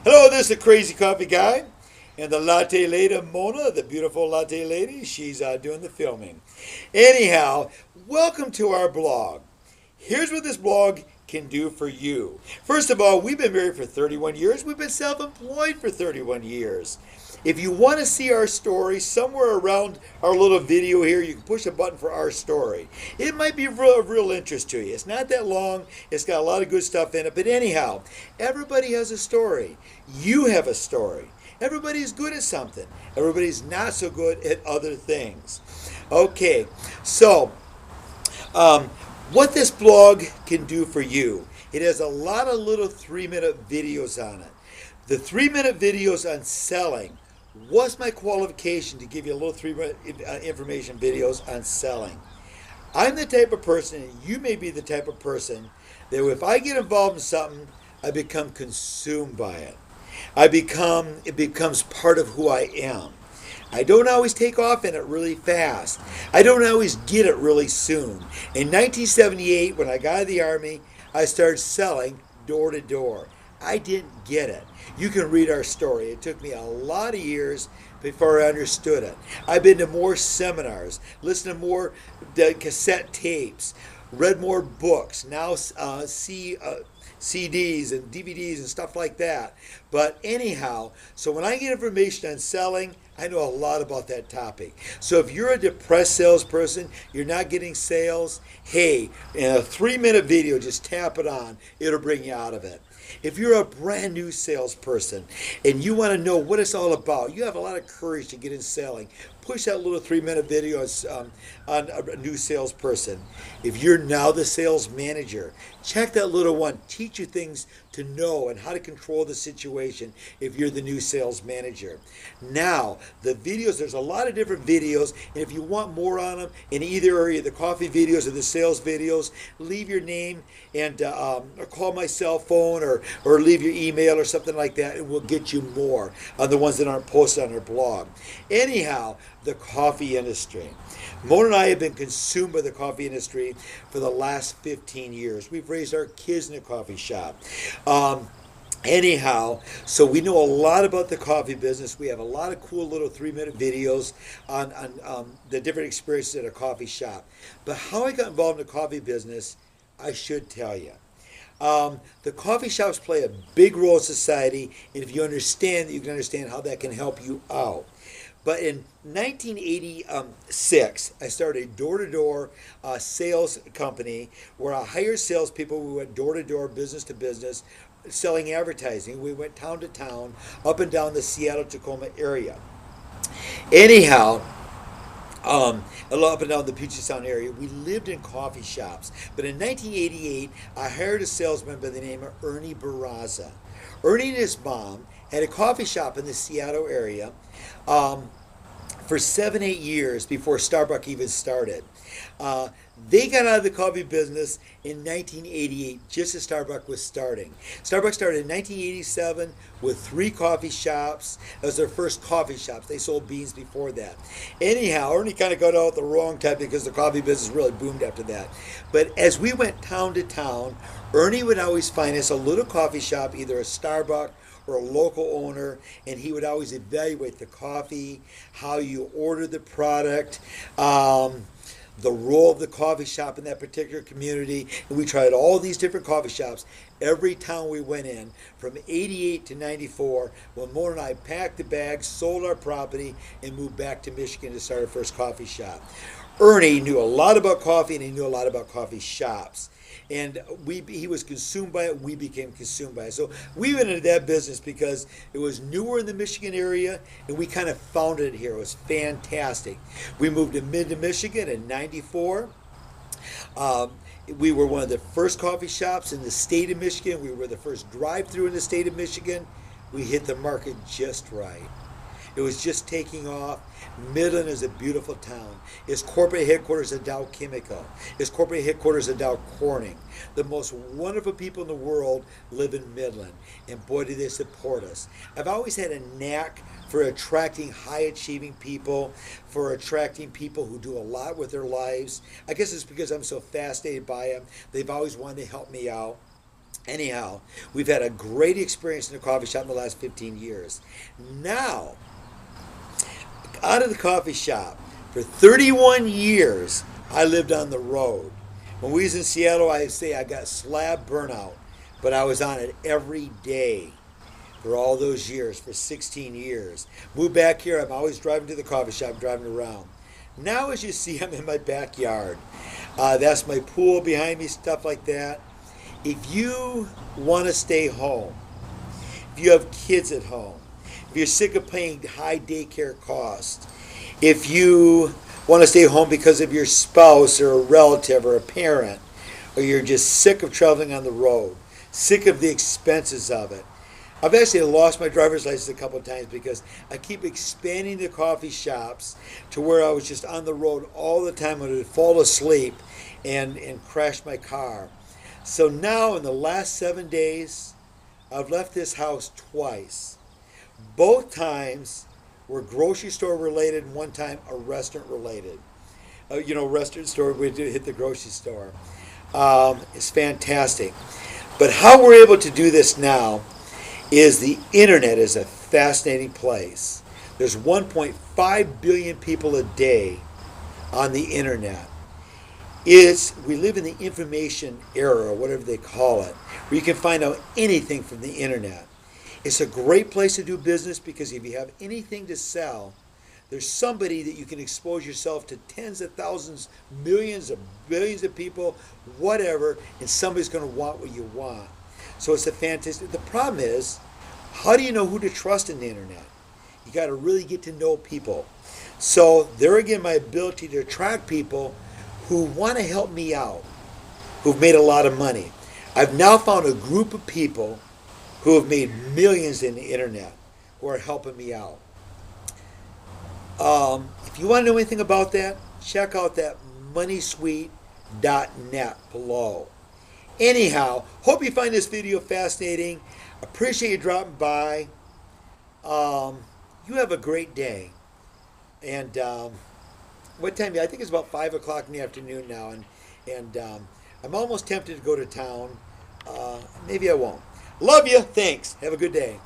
Hello, this is the Crazy Coffee Guy, and the latte lady Mona, the beautiful latte lady, she's doing the filming. Anyhow, welcome to our blog. Here's what this blog can do for you. First of all, we've been married for 31 years. We've been self-employed for 31 years. If you want to see our story, somewhere around our little video here, you can push a button for our story. It might be of real interest to you. It's not that long. It's got a lot of good stuff in it. But anyhow, everybody has a story. You have a story. Everybody's good at something. Everybody's not so good at other things. Okay, so what this blog can do for you, it has a lot of little 3-minute videos on it. The 3-minute videos on selling. What's my qualification to give you a little 3-minute information videos on selling? I'm the type of person, and you may be the type of person, that if I get involved in something, I become consumed by it. It becomes part of who I am. I don't always take off in it really fast. I don't always get it really soon. In 1978, when I got out of the Army, I started selling door to door. I didn't get it. You can read our story. It took me a lot of years before I understood it. I've been to more seminars, listened to more cassette tapes, read more books, now see CDs and DVDs and stuff like that. But anyhow, so when I get information on selling, I know a lot about that topic. So if you're a depressed salesperson, you're not getting sales, hey, in a 3-minute video, just tap it on. It'll bring you out of it. If you're a brand new salesperson and you want to know what it's all about, you have a lot of courage to get in selling, push that little 3-minute video on a new salesperson. If you're now the sales manager, check that little one. Teach you things to know and how to control the situation if you're the new sales manager. Now, the videos, there's a lot of different videos, and if you want more on them in either area, the coffee videos or the sales videos, leave your name and or call my cell phone or leave your email or something like that, and we'll get you more on the ones that aren't posted on our blog. Anyhow, the coffee industry. Mona and I have been consumed by the coffee industry for the last 15 years. We've raised our kids in a coffee shop. Anyhow, so we know a lot about the coffee business. We have a lot of cool little 3-minute videos on the different experiences at a coffee shop. But how I got involved in the coffee business, I should tell you. The coffee shops play a big role in society, and if you understand that, you can understand how that can help you out. But in 1986, I started a door-to-door sales company where I hired salespeople. We went door-to-door, business to business, selling advertising. We went town to town, up and down the Seattle-Tacoma area. Anyhow, up and down the Puget Sound area, we lived in coffee shops. But in 1988, I hired a salesman by the name of Ernie Barraza. Ernie and his mom had a coffee shop in the Seattle area for 7-8 years before Starbucks even started. They got out of the coffee business in 1988, just as Starbucks was starting. Starbucks started in 1987 with 3 coffee shops. That was their first coffee shops. They sold beans before that. Anyhow, Ernie kind of got out at the wrong time because the coffee business really boomed after that. But as we went town to town, Ernie would always find us a little coffee shop, either a Starbucks or a local owner, and he would always evaluate the coffee, how you order the product, the role of the coffee shop in that particular community. And we tried all these different coffee shops every town we went in, from 88 to 94, when Mona and I packed the bags, sold our property, and moved back to Michigan to start our first coffee shop. Ernie knew a lot about coffee, and he knew a lot about coffee shops. And he was consumed by it, we became consumed by it. So we went into that business because it was newer in the Michigan area, and we kind of founded it here. It was fantastic. We moved to Michigan in 94. We were one of the first coffee shops in the state of Michigan. We were the first drive-through in the state of Michigan. We hit the market just right. It was just taking off. Midland is a beautiful town. Its corporate headquarters is Dow Chemical. Its corporate headquarters is Dow Corning. The most wonderful people in the world live in Midland, and boy, do they support us. I've always had a knack for attracting high-achieving people, for attracting people who do a lot with their lives. I guess it's because I'm so fascinated by them. They've always wanted to help me out. Anyhow, we've had a great experience in the coffee shop in the last 15 years. Now, out of the coffee shop, for 31 years, I lived on the road. When we was in Seattle, I say I got slab burnout, but I was on it every day for all those years, for 16 years. Moved back here, I'm always driving to the coffee shop, driving around. Now, as you see, I'm in my backyard. That's my pool behind me, stuff like that. If you want to stay home, if you have kids at home, if you're sick of paying high daycare costs, if you want to stay home because of your spouse or a relative or a parent, or you're just sick of traveling on the road, sick of the expenses of it. I've actually lost my driver's license a couple of times because I keep expanding the coffee shops to where I was just on the road all the time. I would fall asleep and crash my car. So now in the last 7 days, I've left this house twice. Both times were grocery store related and one time a restaurant related. Restaurant store, we did hit the grocery store. It's fantastic. But how we're able to do this now is the internet is a fascinating place. There's 1.5 billion people a day on the internet. We live in the information era, or whatever they call it, where you can find out anything from the internet. It's a great place to do business because if you have anything to sell, there's somebody that you can expose yourself to tens of thousands, millions of billions of people, whatever, and somebody's going to want what you want. So it's a fantastic. The problem is, how do you know who to trust in the internet? You got to really get to know people. So there again, my ability to attract people who want to help me out, who've made a lot of money. I've now found a group of people who have made millions in the internet who are helping me out. If you want to know anything about that, check out that moneysuite.net below. Anyhow, hope you find this video fascinating. Appreciate you dropping by. You have a great day. And what time? I think it's about 5 o'clock in the afternoon now, and I'm almost tempted to go to town. Maybe I won't. Love you. Thanks. Have a good day.